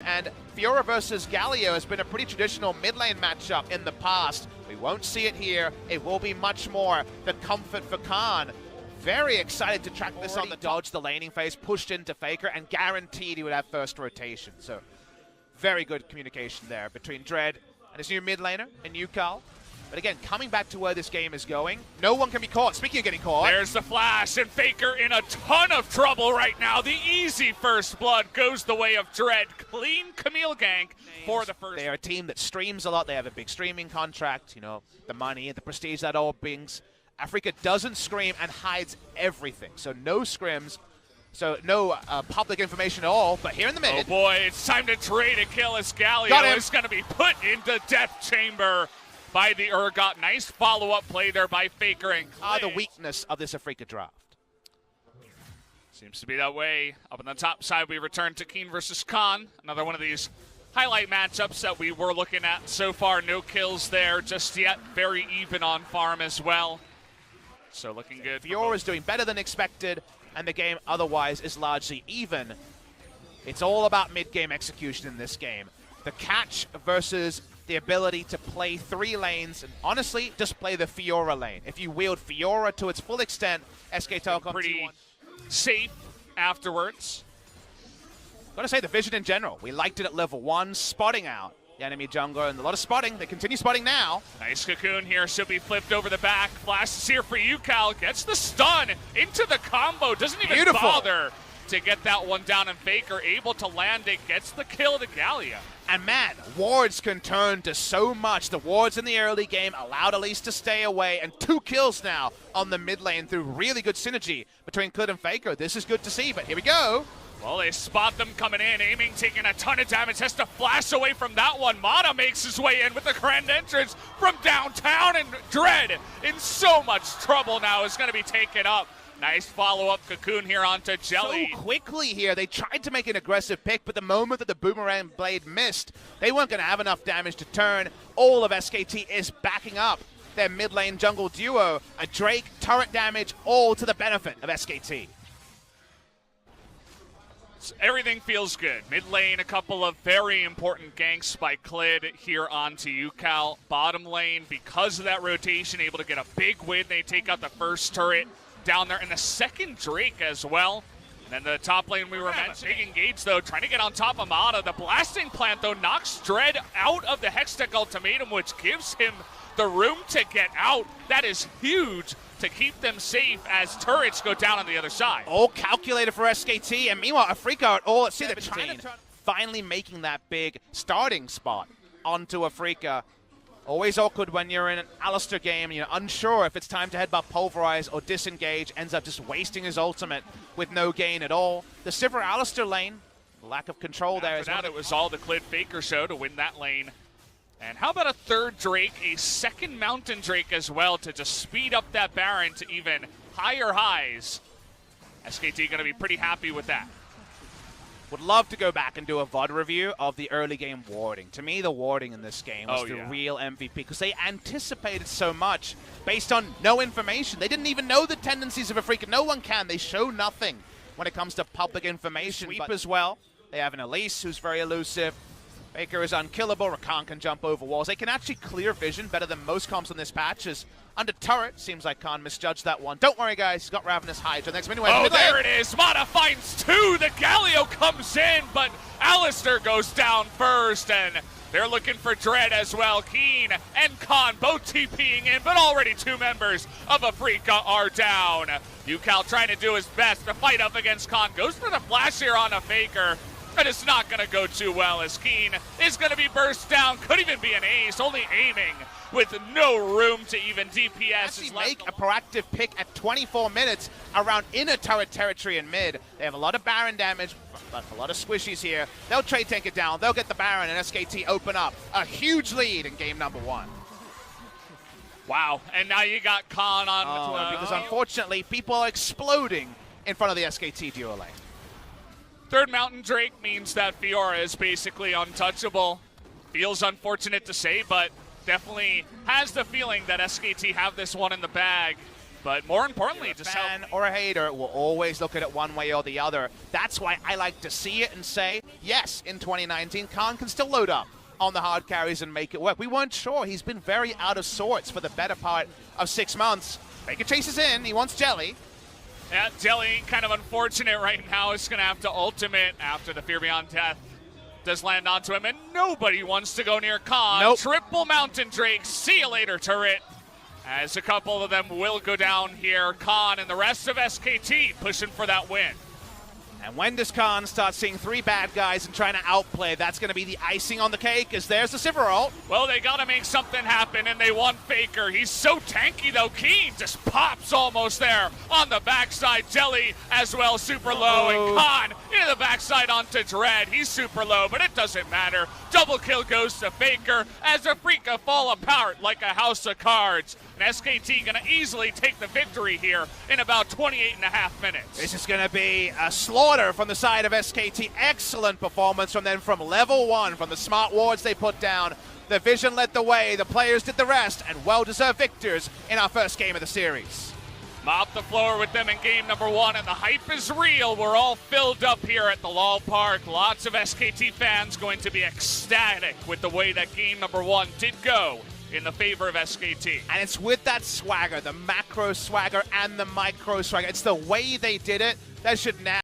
And Fiora versus Galio has been a pretty traditional mid lane matchup in the past. We won't see it here. It will be much more the comfort for Khan. Very excited to track this on the dodge, the laning phase, pushed into Faker, and guaranteed he would have first rotation. So very good communication there between Dread and his new mid laner in Yukal. But again, coming back to where this game is going, no one can be caught. Speaking of getting caught. There's the flash, and Faker in a ton of trouble right now. The easy first blood goes the way of Dread. Clean Camille gank for the first. They are a team that streams a lot. They have a big streaming contract, you know, the money and the prestige that all brings. Africa doesn't scream and hides everything. So no scrims, so no public information at all. But here in the mid. Oh boy, it's time to trade a kill as Galio is going to be put into death chamber by the Urgot. Nice follow-up play there by Faker and Clay. The weakness of this Africa draft. Seems to be that way. Up on the top side, we return to Keen versus Khan. Another one of these highlight matchups that we were looking at so far. No kills there just yet. Very even on farm as well. So looking good. Fiora is doing better than expected, and the game otherwise is largely even. It's all about mid-game execution in this game. The catch versus the ability to play 3 lanes, and honestly, just play the Fiora lane. If you wield Fiora to its full extent, SK Telecom pretty safe afterwards. Gotta say, the vision in general, we liked it at level 1, spotting out the enemy jungler, and a lot of spotting. They continue spotting now. Nice cocoon here, should be flipped over the back. Flash is here for Yukal, gets the stun into the combo, doesn't even bother to get that one down, and Faker able to land it, gets the kill to Galio. And man, wards can turn to so much. The wards in the early game allowed Elise to stay away, and 2 kills now on the mid lane through really good synergy between Clid and Faker. This is good to see, but here we go. Well, they spot them coming in, aiming, taking a ton of damage, has to flash away from that one. Mata makes his way in with the grand entrance from downtown, and Dread in so much trouble now is going to be taken up. Nice follow-up cocoon here onto Jelly. So quickly here, they tried to make an aggressive pick, but the moment that the boomerang blade missed, they weren't going to have enough damage to turn. All of SKT is backing up their mid lane jungle duo. A Drake, turret damage, all to the benefit of SKT. Everything feels good. Mid lane, a couple of very important ganks by Clid here onto Yukal. Bottom lane, because of that rotation, able to get a big win. They take out the first turret down there, and the second Drake as well. And then the top lane we were mentioning. Big engage, though, trying to get on top of Mata. The blasting plant, though, knocks Dread out of the Hextech ultimatum, which gives him the room to get out. That is huge to keep them safe as turrets go down on the other side. All calculated for SKT, and meanwhile, Africa are all at 17. Finally making that big starting spot onto Africa. Always awkward when you're in an Alistar game, you're unsure if it's time to headbutt, pulverize, or disengage. Ends up just wasting his ultimate with no gain at all. The Sivir Alistar lane, lack of control there. After that, it was all the Clid Faker show to win that lane. And how about a third Drake, a second Mountain Drake as well, to just speed up that Baron to even higher highs. SKT going to be pretty happy with that. Would love to go back and do a VOD review of the early game warding. To me, the warding in this game was the real MVP, because they anticipated so much based on no information. They didn't even know the tendencies of Africa. No one can. They show nothing when it comes to public information. Sweep as well. They have an Elise who's very elusive. Faker is unkillable. Rakan can jump over walls. They can actually clear vision better than most comps on this patch. Is under turret. Seems like Khan misjudged that one. Don't worry, guys. He's got Ravenous Hydra. Next minute. Oh, there it is. Mata finds 2. The Galio comes in, but Alistar goes down first, and they're looking for Dread as well. Keen and Khan both TPing in, but already 2 members of Africa are down. Yukal trying to do his best to fight up against Khan. Goes for the flash here on a Faker. But it's not going to go too well as Keen is going to be burst down. Could even be an ace, only aiming with no room to even DPS. Actually make a proactive pick at 24 minutes around inner turret territory in mid. They have a lot of Baron damage, but a lot of squishies here. They'll trade tank it down. They'll get the Baron, and SKT open up a huge lead in game number 1. Wow, and now you got Khan on. Because unfortunately, people are exploding in front of the SKT duo lane. Third Mountain Drake means that Fiora is basically untouchable. Feels unfortunate to say, but definitely has the feeling that SKT have this one in the bag. But more importantly, just a fan or a hater will always look at it one way or the other. That's why I like to see it and say, yes, in 2019, Khan can still load up on the hard carries and make it work. We weren't sure. He's been very out of sorts for the better part of 6 months. Faker chases in. He wants Jelly. Yeah, Jelly, kind of unfortunate right now, is going to have to ultimate after the Fear Beyond Death does land onto him, and nobody wants to go near Khan. Nope. Triple Mountain Drake, see you later, turret. As a couple of them will go down here. Khan and the rest of SKT pushing for that win. And when does Khan start seeing 3 bad guys and trying to outplay? That's going to be the icing on the cake, as there's the Sivir ult. Well, they got to make something happen, and they want Faker. He's so tanky, though. Keen just pops almost there on the backside. Jelly as well, super low. And Khan into the backside onto Dread. He's super low, but it doesn't matter. Double kill goes to Faker as a Freaka fall apart like a house of cards. And SKT going to easily take the victory here in about 28.5 minutes. This is going to be a slaughter from the side of SKT. Excellent performance from them from level 1, from the smart wards they put down. The vision led the way, the players did the rest, and well-deserved victors in our first game of the series. Mop the floor with them in game number 1, and the hype is real. We're all filled up here at the Lall Park. Lots of SKT fans going to be ecstatic with the way that game number 1 did go in the favor of SKT. And it's with that swagger, the macro swagger and the micro swagger. It's the way they did it that should now